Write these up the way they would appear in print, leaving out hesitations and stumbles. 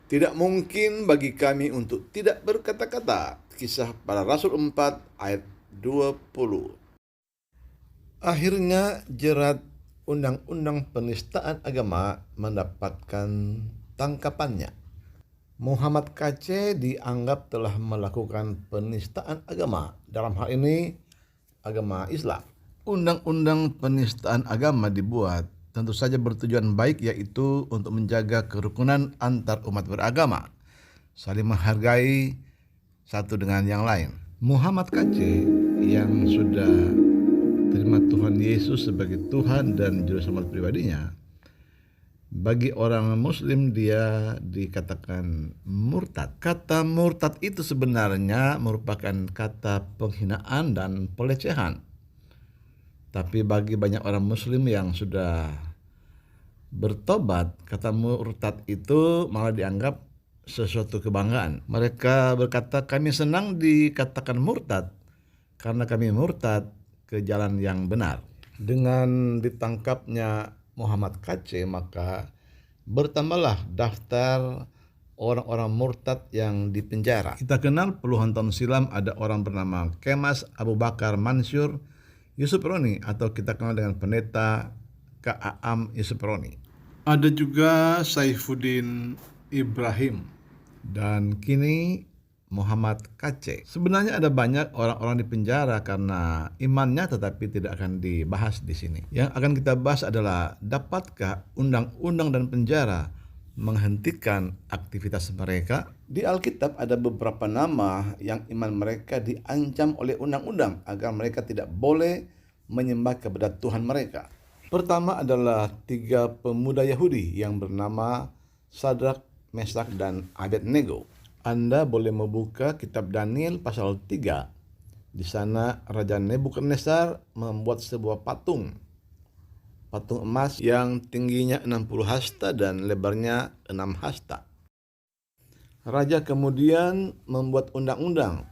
Tidak mungkin bagi kami untuk tidak berkata-kata. Kisah Para Rasul 4 ayat 20. Akhirnya jerat undang-undang penistaan agama mendapatkan tangkapannya. Muhammad KC dianggap telah melakukan penistaan agama, dalam hal ini agama Islam. Undang-undang penistaan agama dibuat tentu saja bertujuan baik, yaitu untuk menjaga kerukunan antar umat beragama, saling menghargai satu dengan yang lain. Muhammad KC yang sudah terima Tuhan Yesus sebagai Tuhan dan juru selamat pribadinya, bagi orang Muslim dia dikatakan murtad. Kata murtad itu sebenarnya merupakan kata penghinaan dan pelecehan. Tapi bagi banyak orang Muslim yang sudah bertobat, kata murtad itu malah dianggap sesuatu kebanggaan. Mereka berkata, kami senang dikatakan murtad karena kami murtad ke jalan yang benar. Dengan ditangkapnya Muhammad KC, maka bertambahlah daftar orang-orang murtad yang dipenjara. Kita kenal puluhan tahun silam ada orang bernama Kemas Abu Bakar Mansur Yusuf Roni, atau kita kenal dengan pendeta Ka'am Yusuf Roni. Ada juga Saifuddin Ibrahim dan kini Muhammad KC. Sebenarnya ada banyak orang-orang di penjara karena imannya, tetapi tidak akan dibahas di sini. Yang akan kita bahas adalah, dapatkah undang-undang dan penjara menghentikan aktivitas mereka? Di Alkitab ada beberapa nama yang iman mereka diancam oleh undang-undang agar mereka tidak boleh menyembah kepada Tuhan mereka. Pertama adalah 3 pemuda Yahudi yang bernama Sadrak, Mesak, dan Abednego. Anda boleh membuka kitab Daniel pasal 3. Di sana Raja Nebukadnezar membuat sebuah patung emas yang tingginya 60 hasta dan lebarnya 6 hasta. Raja kemudian membuat undang-undang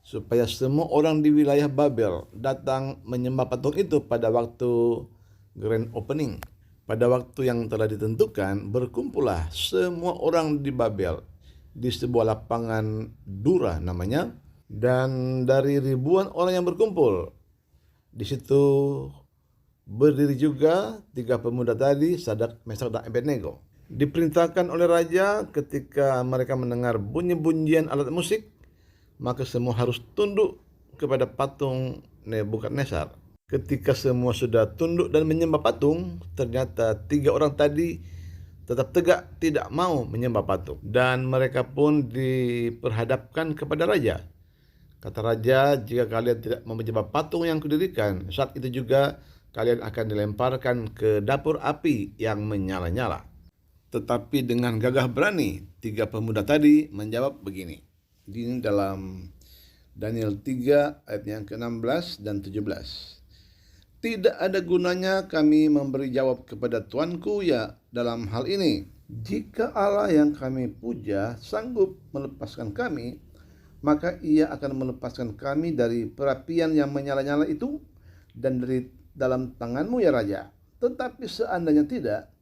supaya semua orang di wilayah Babel datang menyembah patung itu pada waktu grand opening. Pada waktu yang telah ditentukan, berkumpullah semua orang di Babel di sebuah lapangan Dura namanya, dan dari ribuan orang yang berkumpul di situ berdiri juga 3 pemuda tadi, Sadrak, Mesak, dan Abednego. Diperintahkan oleh raja, ketika mereka mendengar bunyi-bunyian alat musik, maka semua harus tunduk kepada patung Nebukadnezar. Ketika semua sudah tunduk dan menyembah patung, ternyata 3 orang tadi tetap tegak tidak mau menyembah patung, dan mereka pun diperhadapkan kepada raja. Kata raja, jika kalian tidak mau menyembah patung yang kudirikan, saat itu juga kalian akan dilemparkan ke dapur api yang menyala-nyala. Tetapi dengan gagah berani, 3 pemuda tadi menjawab begini. Ini dalam Daniel 3 ayat yang ke-16 dan 17. Tidak ada gunanya kami memberi jawab kepada Tuanku ya dalam hal ini. Jika Allah yang kami puja sanggup melepaskan kami, maka ia akan melepaskan kami dari perapian yang menyala-nyala itu dan dari dalam tanganmu ya Raja. Tetapi seandainya tidak,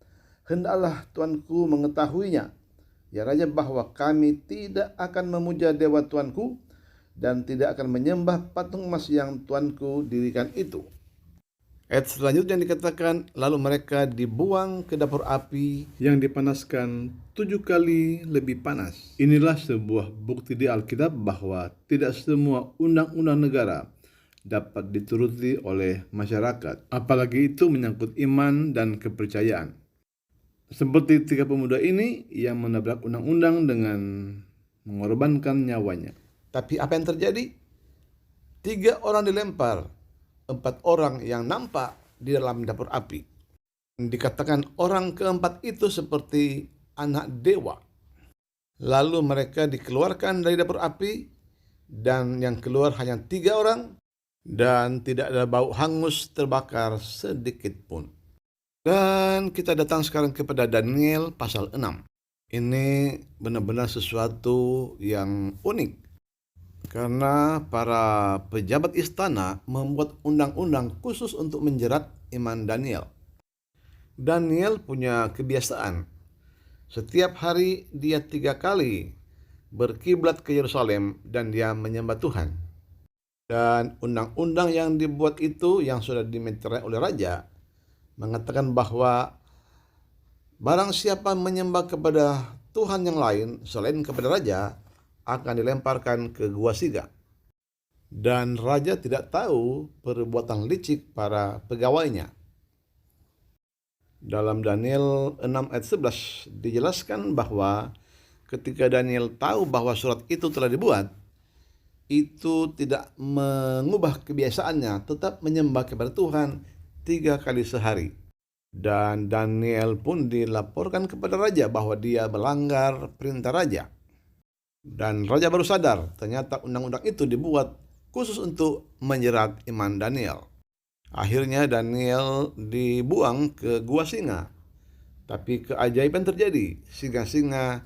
hendaklah Tuanku mengetahuinya, ya Raja, bahwa kami tidak akan memuja dewa Tuanku dan tidak akan menyembah patung emas yang Tuanku dirikan itu. Ayat selanjutnya dikatakan, lalu mereka dibuang ke dapur api yang dipanaskan 7 kali lebih panas. Inilah sebuah bukti di Alkitab bahwa tidak semua undang-undang negara dapat dituruti oleh masyarakat, apalagi itu menyangkut iman dan kepercayaan. Seperti 3 pemuda ini yang menabrak undang-undang dengan mengorbankan nyawanya. Tapi apa yang terjadi? 3 orang dilempar, 4 orang yang nampak di dalam dapur api. Dikatakan orang keempat itu seperti anak dewa. Lalu mereka dikeluarkan dari dapur api, dan yang keluar hanya 3 orang, dan tidak ada bau hangus terbakar sedikit pun. Dan kita datang sekarang kepada Daniel pasal 6. Ini benar-benar sesuatu yang unik, karena para pejabat istana membuat undang-undang khusus untuk menjerat iman Daniel. Daniel punya kebiasaan. Setiap hari dia 3 kali berkiblat ke Yerusalem dan dia menyembah Tuhan. Dan undang-undang yang dibuat itu yang sudah dimeterai oleh raja mengatakan bahwa barang siapa menyembah kepada Tuhan yang lain selain kepada raja akan dilemparkan ke gua singa. Dan raja tidak tahu perbuatan licik para pegawainya. Dalam Daniel 6 ayat 11 dijelaskan bahwa ketika Daniel tahu bahwa surat itu telah dibuat, itu tidak mengubah kebiasaannya, tetap menyembah kepada Tuhan 3 kali sehari. Dan Daniel pun dilaporkan kepada raja bahwa dia melanggar perintah raja. Dan raja baru sadar ternyata undang-undang itu dibuat khusus untuk menjerat iman Daniel. Akhirnya Daniel dibuang ke gua singa. Tapi keajaiban terjadi, singa-singa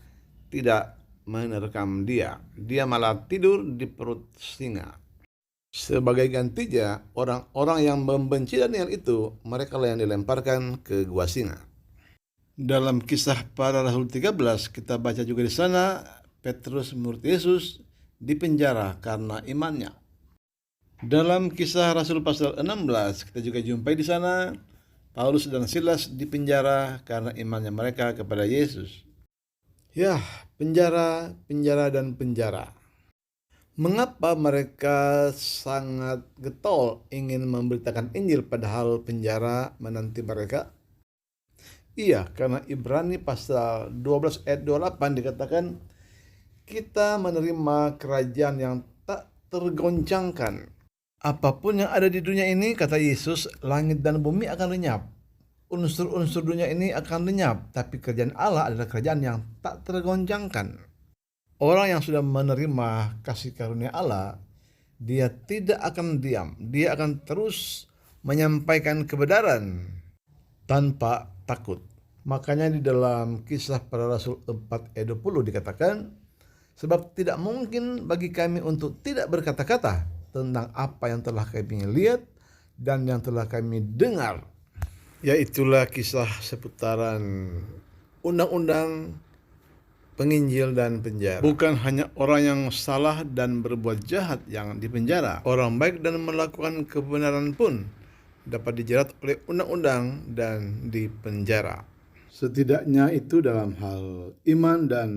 tidak menerkam dia. Dia malah tidur di perut singa. Sebagai gantinya, orang-orang yang membenci Daniel itu, mereka lah yang dilemparkan ke gua singa. Dalam Kisah Para Rasul 13, kita baca juga di sana, Petrus murid Yesus dipenjara karena imannya. Dalam Kisah Rasul pasal 16, kita juga jumpai di sana, Paulus dan Silas dipenjara karena imannya mereka kepada Yesus. Ya, penjara, penjara, dan penjara. Mengapa mereka sangat getol ingin memberitakan Injil padahal penjara menanti mereka? Iya, karena Ibrani pasal 12 ayat 28 dikatakan, kita menerima kerajaan yang tak tergoncangkan. Apapun yang ada di dunia ini, kata Yesus, langit dan bumi akan lenyap. Unsur-unsur dunia ini akan lenyap, tapi kerajaan Allah adalah kerajaan yang tak tergoncangkan. Orang yang sudah menerima kasih karunia Allah, dia tidak akan diam. Dia akan terus menyampaikan kebenaran tanpa takut. Makanya di dalam Kisah Para Rasul 4 ayat 20 dikatakan, sebab tidak mungkin bagi kami untuk tidak berkata-kata tentang apa yang telah kami lihat dan yang telah kami dengar. Yaitulah kisah seputaran undang-undang, penginjil, dan penjara. Bukan hanya orang yang salah dan berbuat jahat yang dipenjara. Orang baik dan melakukan kebenaran pun dapat dijerat oleh undang-undang dan dipenjara. Setidaknya itu dalam hal iman dan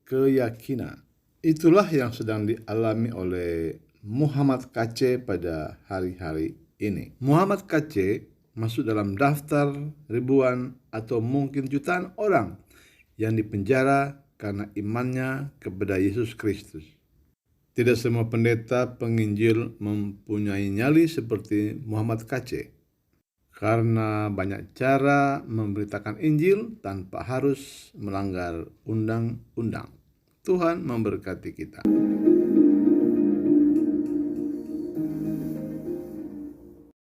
keyakinan. Itulah yang sedang dialami oleh Muhammad KC pada hari-hari ini. Muhammad KC masuk dalam daftar ribuan atau mungkin jutaan orang yang dipenjara karena imannya kepada Yesus Kristus. Tidak semua pendeta penginjil mempunyai nyali seperti Muhammad KC, karena banyak cara memberitakan Injil tanpa harus melanggar undang-undang. Tuhan memberkati kita.